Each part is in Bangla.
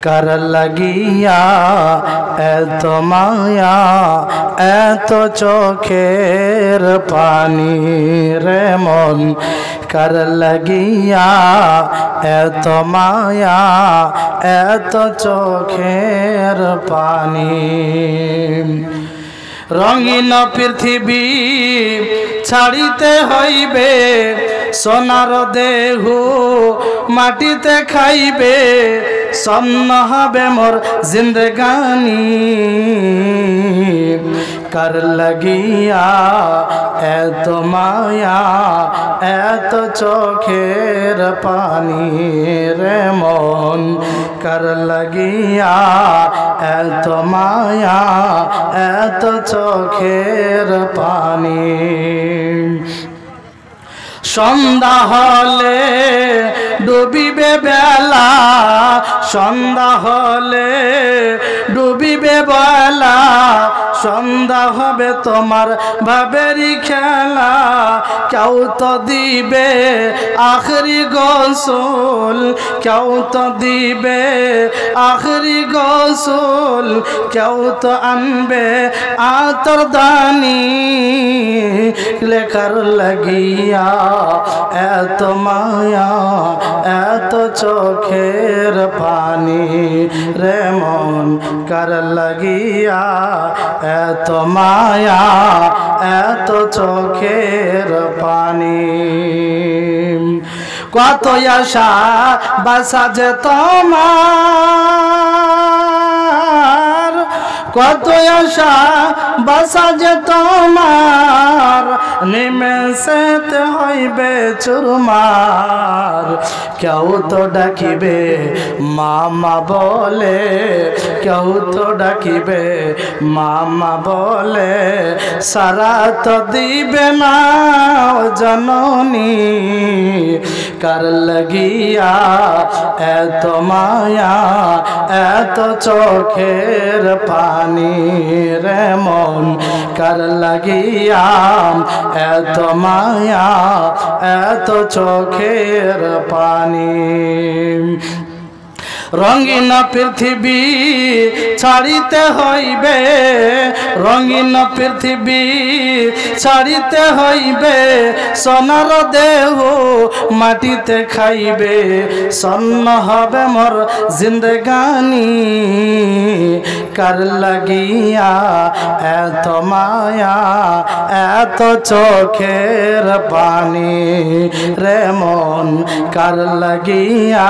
কার লাগিয়া এত মায়া এত চোখের পানি রে মন কার লাগিয়া এত মায়া এত চোখের পানি রঙিন পৃথিবী ছাড়িতে হইবে সোনার দেহ মাটিতে খাইবে সন্ন হবে মোর জিন্দগানি কার লাগিয়া এত মায়া এত চোখের পানি রে মন কার লাগিয়া এত মায়া এত চোখের পানি সন্ধ্যা হলে ডুবিবে বেলা সন্ধ্যা হলে ডুবিবে বেলা সন্ধ্যা হবে তোমার ভাবেরই খেলা কেউ তো দিবে আখরি গোসল কেউ তো দিবে আখরি গোসল কেউ তো আনবে আতর দানি লেখার লাগিয়া এত মায়া এত চোখের পানি রে মন কার লাগিয়া এত মায়া এত চোখের পানি কত আশা বাসা যে তোমার কত আশা বাসা যে তোমার নিমেষেতে হইবে চুরমার কেউ তো ডাকিবে মামা বলে কেউ তো ডাকিবে মামা বলে সারা তো দিবে না জননী কার লাগিয়া এত মায়া এত চোখের পানি রে মন কার লাগিয়া এত মায়া এত চোখের পানি রঙিন পৃথিবী ছাড়িতে হইবে রঙিন পৃথিবী ছাড়িতে হইবে সোনার দেহ মাটিতে খাইবে সন্ন হবে মোর জিন্দগানি কার লাগিয়া এত মায়া এত চোখের পানি রে মন কার লাগিয়া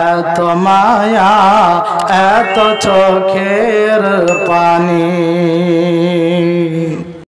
এত মায়া এত চোখের